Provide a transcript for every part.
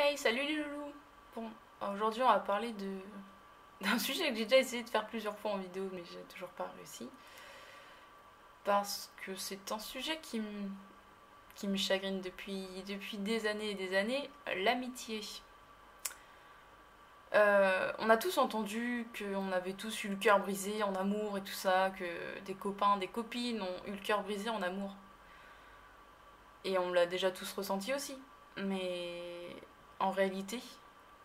Hey, salut les loulous. Bon, aujourd'hui on va parler d'un sujet que j'ai déjà essayé de faire plusieurs fois en vidéo, mais j'ai toujours pas réussi. Parce que c'est un sujet qui me chagrine depuis des années et des années, l'amitié. On a tous entendu qu'on avait tous eu le cœur brisé en amour et tout ça, que des copains, des copines ont eu le cœur brisé en amour. Et on l'a déjà tous ressenti aussi. Mais en réalité,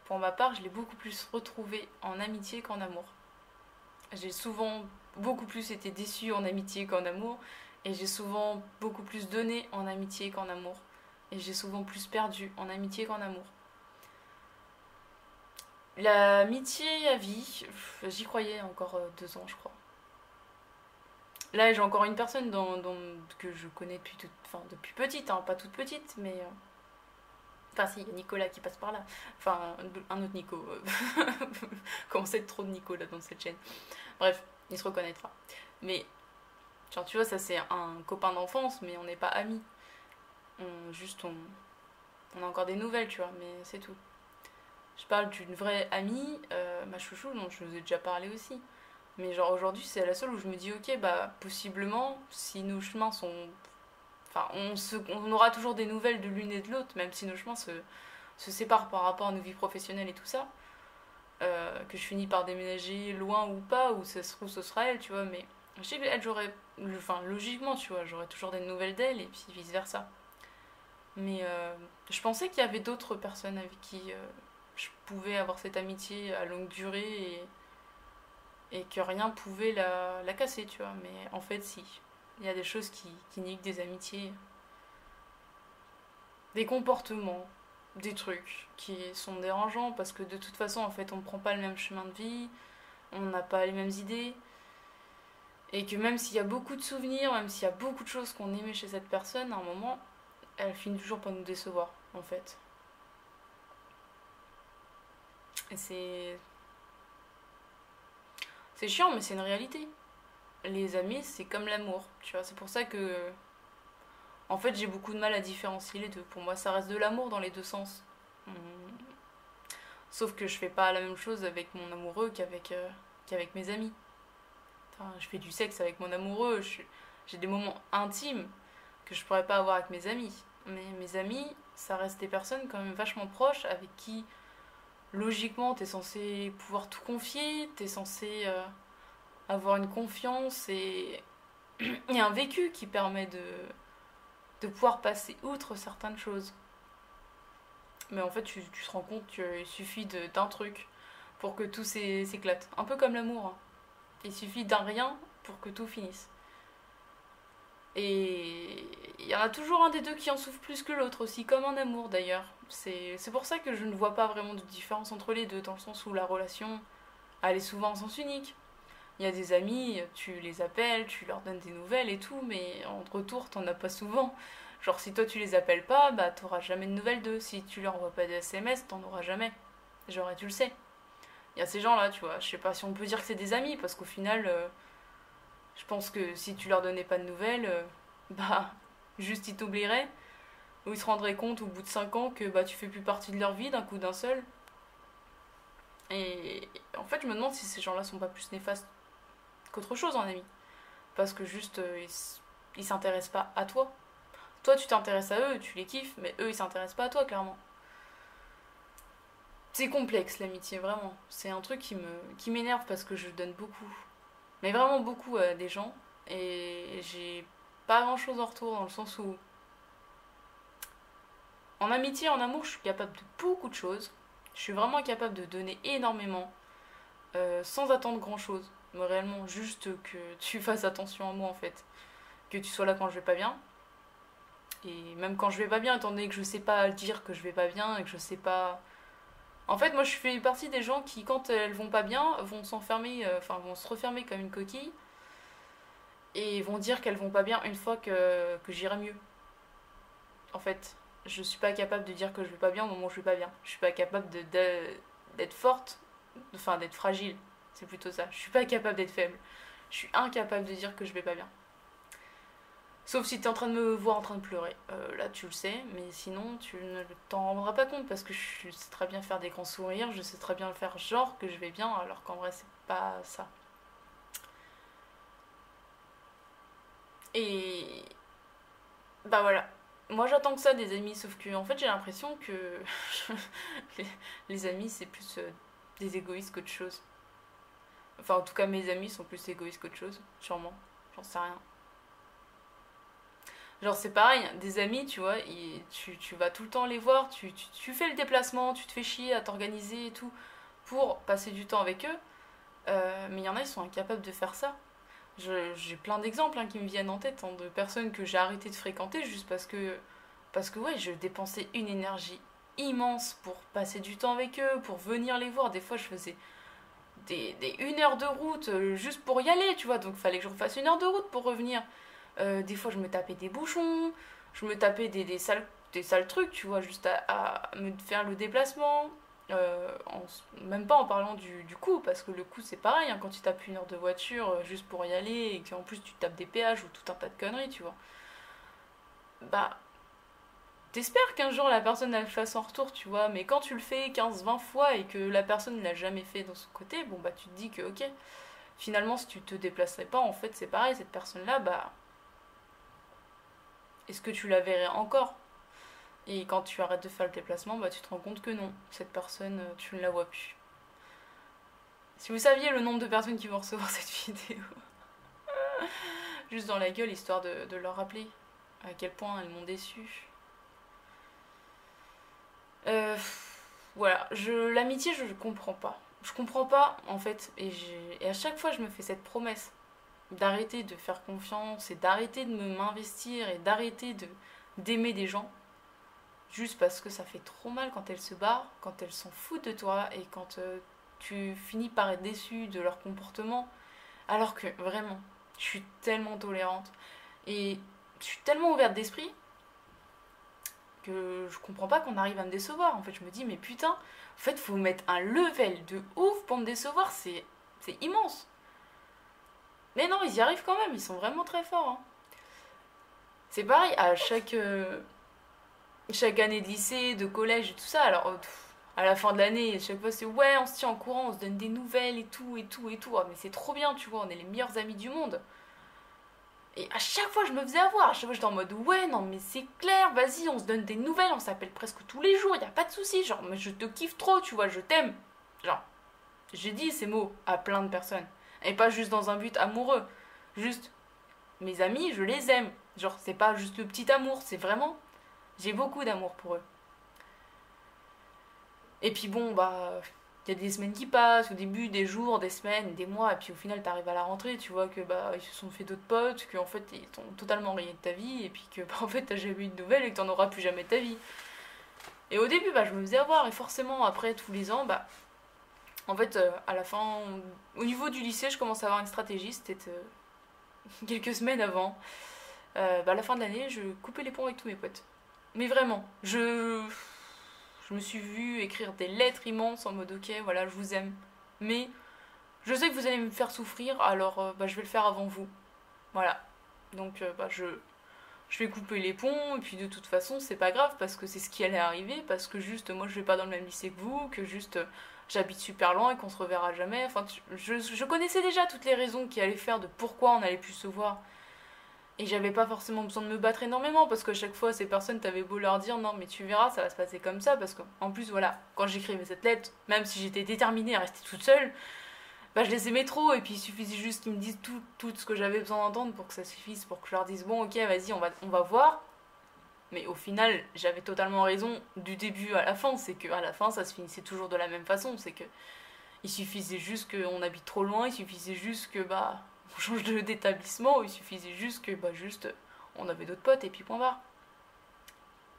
pour ma part, je l'ai beaucoup plus retrouvé en amitié qu'en amour. J'ai souvent beaucoup plus été déçue en amitié qu'en amour, et j'ai souvent beaucoup plus donné en amitié qu'en amour. Et j'ai souvent plus perdu en amitié qu'en amour. L'amitié à vie, j'y croyais encore 2 ans, je crois. Là, j'ai encore une personne que je connais depuis petite, hein, pas toute petite, mais enfin, si, il y a Nicolas qui passe par là. Enfin, un autre Nico. Comment c'est trop de Nico là dans cette chaîne. Bref, il se reconnaîtra. Mais, genre, tu vois, ça c'est un copain d'enfance, mais on n'est pas amis. On a encore des nouvelles, tu vois, mais c'est tout. Je parle d'une vraie amie, ma chouchou, dont je vous ai déjà parlé aussi. Mais genre aujourd'hui, c'est la seule où je me dis, ok, bah possiblement, si nos chemins sont. Enfin, on aura toujours des nouvelles de l'une et de l'autre, même si nos chemins se séparent par rapport à nos vies professionnelles et tout ça. Que je finis par déménager loin ou pas, ou ça se trouve ce sera elle, tu vois, mais je sais qu'elle j'aurais, enfin logiquement, tu vois, j'aurais toujours des nouvelles d'elle et puis vice versa. Mais je pensais qu'il y avait d'autres personnes avec qui je pouvais avoir cette amitié à longue durée et que rien pouvait la casser, tu vois, mais en fait si. Il y a des choses qui niquent des amitiés, des comportements, des trucs qui sont dérangeants parce que de toute façon en fait on ne prend pas le même chemin de vie, on n'a pas les mêmes idées. Et que même s'il y a beaucoup de souvenirs, même s'il y a beaucoup de choses qu'on aimait chez cette personne, à un moment, elle finit toujours par nous décevoir, en fait. Et c'est chiant, mais c'est une réalité. Les amis, c'est comme l'amour, tu vois. C'est pour ça que, en fait, j'ai beaucoup de mal à différencier les deux. Pour moi, ça reste de l'amour dans les deux sens. Hum. Sauf que je fais pas la même chose avec mon amoureux qu'avec mes amis. Enfin, je fais du sexe avec mon amoureux, j'ai des moments intimes que je pourrais pas avoir avec mes amis. Mais mes amis, ça reste des personnes quand même vachement proches avec qui, logiquement, t'es censé pouvoir tout confier, t'es censé avoir une confiance et un vécu qui permet de pouvoir passer outre certaines choses. Mais en fait, tu te rends compte qu'il suffit d'un truc pour que tout s'éclate. Un peu comme l'amour, hein. Il suffit d'un rien pour que tout finisse. Et il y en a toujours un des deux qui en souffre plus que l'autre aussi, comme un amour d'ailleurs. C'est pour ça que je ne vois pas vraiment de différence entre les deux, dans le sens où la relation, elle est souvent en sens unique. Il y a des amis, tu les appelles, tu leur donnes des nouvelles et tout, mais en retour, t'en as pas souvent. Genre, si toi tu les appelles pas, bah t'auras jamais de nouvelles d'eux. Si tu leur envoies pas de SMS, t'en auras jamais. Genre, et tu le sais. Il y a ces gens-là, tu vois. Je sais pas si on peut dire que c'est des amis, parce qu'au final, je pense que si tu leur donnais pas de nouvelles, bah, juste ils t'oublieraient. Ou ils se rendraient compte au bout de 5 ans que bah, tu fais plus partie de leur vie d'un coup d'un seul. Et en fait, je me demande si ces gens-là sont pas plus néfastes qu'autre chose en ami. Parce que juste, ils s'intéressent pas à toi. Toi, tu t'intéresses à eux, tu les kiffes, mais eux, ils s'intéressent pas à toi, clairement. C'est complexe l'amitié, vraiment. C'est un truc qui m'énerve parce que je donne beaucoup. Mais vraiment beaucoup à des gens. Et j'ai pas grand chose en retour dans le sens où en amitié, en amour, je suis capable de beaucoup de choses. Je suis vraiment capable de donner énormément sans attendre grand chose. Mais réellement, juste que tu fasses attention à moi en fait. Que tu sois là quand je vais pas bien. Et même quand je vais pas bien, étant donné que je sais pas dire que je vais pas bien et que je sais pas. En fait, moi je fais partie des gens qui, quand elles vont pas bien, vont s'enfermer, enfin vont se refermer comme une coquille et vont dire qu'elles vont pas bien une fois que j'irai mieux. En fait, je suis pas capable de dire que je vais pas bien au moment où je vais pas bien. Je suis pas capable d'être forte, enfin d'être fragile. C'est plutôt ça. Je suis pas capable d'être faible. Je suis incapable de dire que je vais pas bien. Sauf si t'es en train de me voir en train de pleurer. Là, tu le sais, mais sinon, tu ne t'en rendras pas compte parce que je sais très bien faire des grands sourires, je sais très bien faire genre que je vais bien, alors qu'en vrai, c'est pas ça. Et bah voilà. Moi, j'attends que ça des amis, sauf que en fait, j'ai l'impression que les, les amis, c'est plus des égoïstes qu'autre chose. Enfin, en tout cas, mes amis sont plus égoïstes qu'autre chose, sûrement. J'en sais rien. Genre, c'est pareil, des amis, tu vois, tu vas tout le temps les voir, tu fais le déplacement, tu te fais chier à t'organiser et tout pour passer du temps avec eux. Mais il y en a, ils sont incapables de faire ça. J'ai plein d'exemples hein, qui me viennent en tête hein, de personnes que j'ai arrêté de fréquenter juste parce que ouais, je dépensais une énergie immense pour passer du temps avec eux, pour venir les voir. Des fois, je faisais des 1 heure de route juste pour y aller, tu vois, donc il fallait que je refasse 1 heure de route pour revenir. Des fois, je me tapais des bouchons, je me tapais des sales trucs, tu vois, juste à me faire le déplacement. Même pas en parlant du coût, parce que le coût c'est pareil, hein, quand tu tapes 1 heure de voiture juste pour y aller et qu'en plus tu tapes des péages ou tout un tas de conneries, tu vois. Bah, t'espères qu'un jour la personne elle le fasse en retour, tu vois, mais quand tu le fais 15 20 fois et que la personne ne l'a jamais fait dans son côté, bon bah tu te dis que ok, finalement si tu te déplacerais pas, en fait c'est pareil, cette personne-là, bah, est-ce que tu la verrais encore? Et quand tu arrêtes de faire le déplacement, bah tu te rends compte que non, cette personne, tu ne la vois plus. Si vous saviez le nombre de personnes qui vont recevoir cette vidéo, juste dans la gueule, histoire de leur rappeler à quel point elles m'ont déçu. Euh, voilà, l'amitié, je comprends pas. Je comprends pas, en fait, et à chaque fois, je me fais cette promesse d'arrêter de faire confiance et d'arrêter de m'investir et d'arrêter d'aimer des gens juste parce que ça fait trop mal quand elles se barrent, quand elles s'en foutent de toi et quand tu finis par être déçu de leur comportement. Alors que vraiment, je suis tellement tolérante et je suis tellement ouverte d'esprit que je comprends pas qu'on arrive à me décevoir. En fait, je me dis, mais putain, en fait, faut mettre un level de ouf pour me décevoir, c'est immense. Mais non, ils y arrivent quand même, ils sont vraiment très forts. Hein. C'est pareil, à chaque année de lycée, de collège et tout ça, alors à la fin de l'année, chaque fois c'est ouais, on se tient en courant, on se donne des nouvelles et tout, et tout, et tout. Ah, mais c'est trop bien, tu vois, on est les meilleurs amis du monde. Et à chaque fois, je me faisais avoir. À chaque fois, j'étais en mode ouais, non, mais c'est clair, vas-y, on se donne des nouvelles, on s'appelle presque tous les jours, y a pas de souci. Genre, mais je te kiffe trop, tu vois, je t'aime. Genre, j'ai dit ces mots à plein de personnes. Et pas juste dans un but amoureux. Juste, mes amis, je les aime. Genre, c'est pas juste le petit amour, c'est vraiment. J'ai beaucoup d'amour pour eux. Et puis bon, bah. Il y a des semaines qui passent, au début, des jours, des semaines, des mois, et puis au final, t'arrives à la rentrée, tu vois que bah ils se sont fait d'autres potes, qu'en fait ils t'ont totalement rayé de ta vie, et puis que bah, en fait t'as jamais eu de nouvelles et que t'en auras plus jamais de ta vie. Et au début, bah je me faisais avoir, et forcément après tous les ans, bah en fait à la fin, au niveau du lycée, je commence à avoir une stratégie, c'était quelques semaines avant, bah à la fin de l'année, je coupais les ponts avec tous mes potes. Mais vraiment, je me suis vue écrire des lettres immenses en mode ok, voilà, je vous aime. Mais je sais que vous allez me faire souffrir, alors bah, je vais le faire avant vous. Voilà. Donc bah, je vais couper les ponts, et puis de toute façon, c'est pas grave, parce que c'est ce qui allait arriver, parce que juste moi je vais pas dans le même lycée que vous, que juste j'habite super loin et qu'on se reverra jamais. Enfin, je connaissais déjà toutes les raisons qui allaient faire de pourquoi on allait plus se voir. Et j'avais pas forcément besoin de me battre énormément parce que chaque fois ces personnes t'avaient beau leur dire non mais tu verras ça va se passer comme ça parce qu'en plus voilà quand j'écrivais cette lettre même si j'étais déterminée à rester toute seule bah je les aimais trop et puis il suffisait juste qu'ils me disent tout ce que j'avais besoin d'entendre pour que ça suffise pour que je leur dise bon ok vas-y on va voir mais au final j'avais totalement raison du début à la fin c'est que à la fin ça se finissait toujours de la même façon c'est que il suffisait juste qu'on habite trop loin, il suffisait juste que bah on change d'établissement, il suffisait juste que bah juste on avait d'autres potes et puis point barre.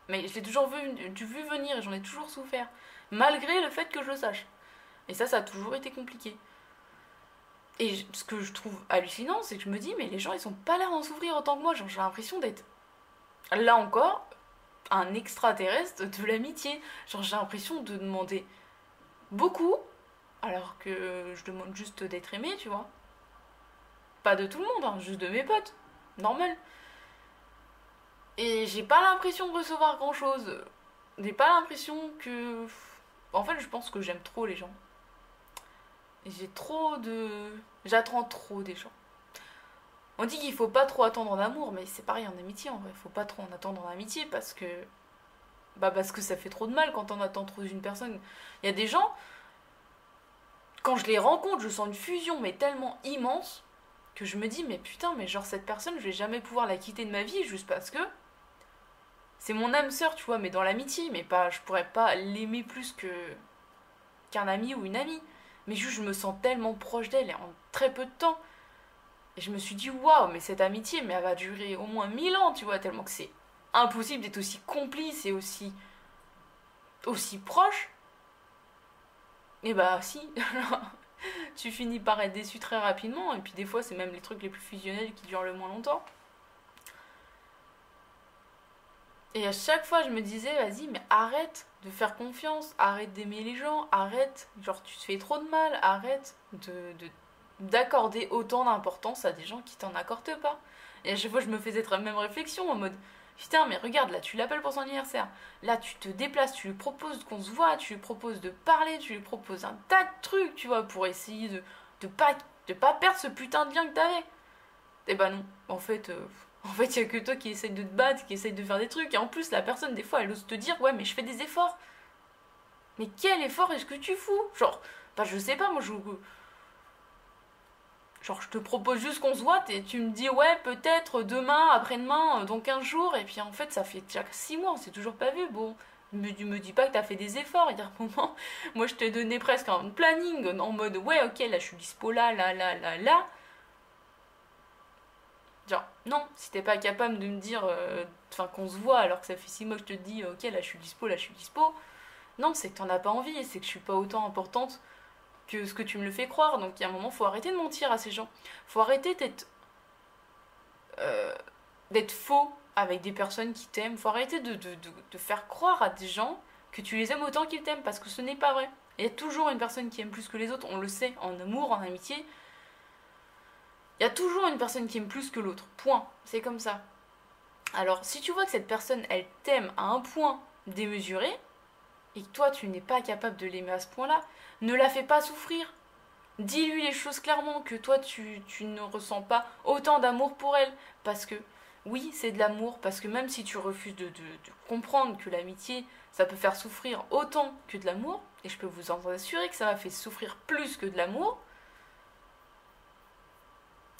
Mais je l'ai toujours vu venir et j'en ai toujours souffert, malgré le fait que je le sache. Et ça a toujours été compliqué. Et ce que je trouve hallucinant, c'est que je me dis, mais les gens ils sont pas là à en souffrir autant que moi, genre j'ai l'impression d'être là encore un extraterrestre de l'amitié. Genre j'ai l'impression de demander beaucoup alors que je demande juste d'être aimé, tu vois. Pas de tout le monde, hein, juste de mes potes. Normal. Et j'ai pas l'impression de recevoir grand chose. J'ai pas l'impression que. En fait, je pense que j'aime trop les gens. Et j'ai trop de. J'attends trop des gens. On dit qu'il faut pas trop attendre en amour, mais c'est pareil en amitié en vrai. Faut pas trop en attendre en amitié parce que. Bah, parce que ça fait trop de mal quand on attend trop d'une personne. Il y a des gens, quand je les rencontre, je sens une fusion, mais tellement immense, que je me dis, mais putain, mais genre cette personne, je vais jamais pouvoir la quitter de ma vie juste parce que c'est mon âme sœur, tu vois, mais dans l'amitié, mais pas, je pourrais pas l'aimer plus que qu'un ami ou une amie. Mais juste, je me sens tellement proche d'elle en très peu de temps. Et je me suis dit, waouh, mais cette amitié, mais elle va durer au moins 1000 ans, tu vois, tellement que c'est impossible d'être aussi complice et aussi proche. Et bah, si, tu finis par être déçu très rapidement, et puis des fois, c'est même les trucs les plus fusionnels qui durent le moins longtemps. Et à chaque fois, je me disais, vas-y, mais arrête de faire confiance, arrête d'aimer les gens, arrête, genre tu te fais trop de mal, arrête d'accorder autant d'importance à des gens qui t'en accordent pas. Et à chaque fois, je me faisais cette même réflexion en mode, putain, mais regarde, là, tu l'appelles pour son anniversaire, là, tu te déplaces, tu lui proposes qu'on se voit, tu lui proposes de parler, tu lui proposes un tas de trucs, tu vois, pour essayer de, pas, de pas perdre ce putain de lien que t'avais. Et bah non, en fait, il y a que toi qui essaye de te battre, qui essaye de faire des trucs. Et en plus, la personne, des fois, elle ose te dire, ouais, mais je fais des efforts. Mais quel effort est-ce que tu fous? Genre, bah je sais pas, moi, genre, je te propose juste qu'on se voit et tu me dis, ouais, peut-être demain, après-demain, dans 15 jours. Et puis en fait, ça fait déjà 6 mois, on s'est toujours pas vu. Bon, me dis pas que t'as fait des efforts. Il y a un moment, moi, je t'ai donné presque un planning en mode, ouais, ok, là, je suis dispo là, là, là, là, là. Genre, non, si t'es pas capable de me dire, enfin qu'on se voit alors que ça fait 6 mois que je te dis, ok, là je suis dispo, là je suis dispo, non, c'est que t'en as pas envie, c'est que je suis pas autant importante que ce que tu me le fais croire. Donc il y a un moment, faut arrêter de mentir à ces gens. Faut arrêter euh, d'être faux avec des personnes qui t'aiment. Faut arrêter de faire croire à des gens que tu les aimes autant qu'ils t'aiment parce que ce n'est pas vrai. Il y a toujours une personne qui aime plus que les autres, on le sait, en amour, en amitié. Il y a toujours une personne qui aime plus que l'autre. Point. C'est comme ça. Alors, si tu vois que cette personne, elle t'aime à un point démesuré, et que toi, tu n'es pas capable de l'aimer à ce point-là, ne la fais pas souffrir. Dis-lui les choses clairement, que toi, tu ne ressens pas autant d'amour pour elle. Parce que, oui, c'est de l'amour, parce que même si tu refuses de comprendre que l'amitié, ça peut faire souffrir autant que de l'amour, et je peux vous en assurer que ça va faire souffrir plus que de l'amour,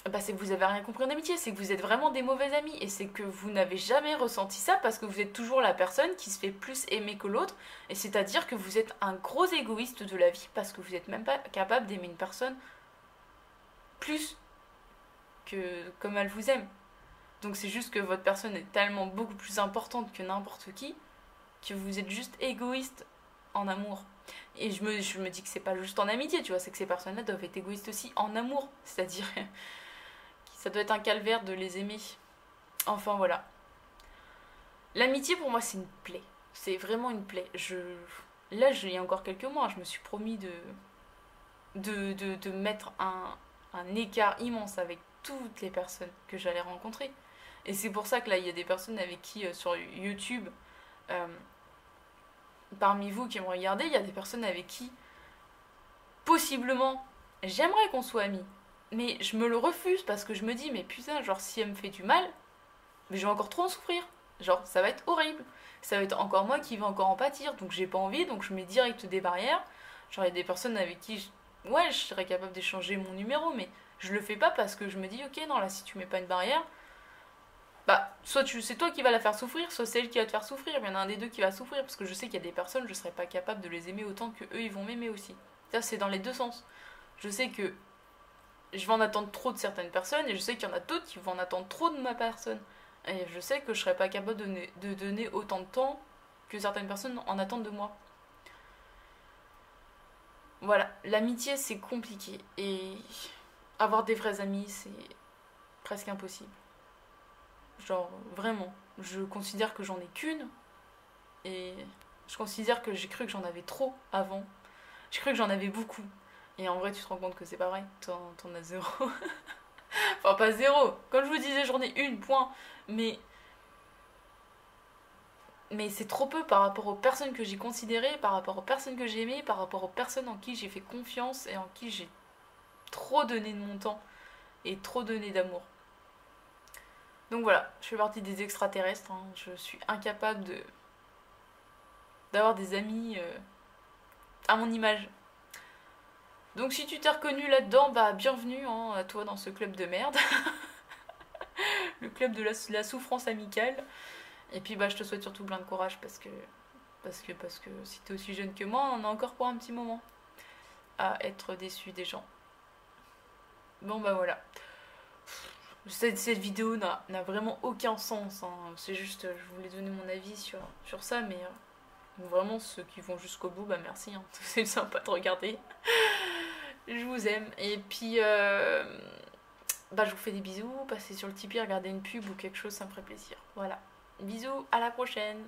bah c'est que vous avez rien compris en amitié, c'est que vous êtes vraiment des mauvais amis et c'est que vous n'avez jamais ressenti ça parce que vous êtes toujours la personne qui se fait plus aimer que l'autre et c'est-à-dire que vous êtes un gros égoïste de la vie parce que vous n'êtes même pas capable d'aimer une personne plus que comme elle vous aime. Donc c'est juste que votre personne est tellement beaucoup plus importante que n'importe qui que vous êtes juste égoïste en amour. Et je me dis que c'est pas juste en amitié, tu vois, c'est que ces personnes-là doivent être égoïstes aussi en amour, c'est-à-dire ça doit être un calvaire de les aimer. Enfin voilà. L'amitié pour moi c'est une plaie. C'est vraiment une plaie. Là, il y a encore quelques mois, je me suis promis de mettre un écart immense avec toutes les personnes que j'allais rencontrer. Et c'est pour ça que là, il y a des personnes avec qui, sur YouTube, euh, parmi vous qui me regardez, il y a des personnes avec qui, possiblement, j'aimerais qu'on soit amis. Mais je me le refuse parce que je me dis, mais putain, genre, si elle me fait du mal, mais je vais encore trop en souffrir. Genre, ça va être horrible. Ça va être encore moi qui vais encore en pâtir. Donc, j'ai pas envie. Donc, je mets direct des barrières. Genre, il y a des personnes avec qui, ouais, je serais capable d'échanger mon numéro. Mais je le fais pas parce que je me dis, ok, non, là, si tu mets pas une barrière, bah, soit c'est toi qui vas la faire souffrir, soit c'est elle qui va te faire souffrir. Il y en a un des deux qui va souffrir. Parce que je sais qu'il y a des personnes, je serais pas capable de les aimer autant que eux, ils vont m'aimer aussi. Ça, c'est dans les deux sens. Je sais que je vais en attendre trop de certaines personnes et je sais qu'il y en a d'autres qui vont en attendre trop de ma personne. Et je sais que je serais pas capable de donner autant de temps que certaines personnes en attendent de moi. Voilà, l'amitié c'est compliqué et avoir des vrais amis c'est presque impossible. Genre vraiment, je considère que j'en ai qu'une et je considère que j'ai cru que j'en avais trop avant. J'ai cru que j'en avais beaucoup. Et en vrai, tu te rends compte que c'est pas vrai, t'en as zéro. Enfin, pas zéro. Comme je vous disais, j'en ai une, point. Mais Mais c'est trop peu par rapport aux personnes que j'ai considérées, par rapport aux personnes que j'ai aimées, par rapport aux personnes en qui j'ai fait confiance et en qui j'ai trop donné de mon temps et trop donné d'amour. Donc voilà, je fais partie des extraterrestres, hein. Je suis incapable d'avoir des amis à mon image. Donc si tu t'es reconnu là-dedans, bah bienvenue hein, à toi dans ce club de merde, le club de la souffrance amicale. Et puis bah je te souhaite surtout plein de courage parce que si t'es aussi jeune que moi, on a encore pour un petit moment à être déçu des gens. Bon bah voilà. Cette vidéo n'a vraiment aucun sens, hein. C'est juste, je voulais donner mon avis sur ça, mais vraiment ceux qui vont jusqu'au bout, bah merci, hein. C'est sympa de regarder. Je vous aime. Et puis, bah je vous fais des bisous, passez sur le Tipeee, regardez une pub ou quelque chose, ça me ferait plaisir. Voilà. Bisous, à la prochaine.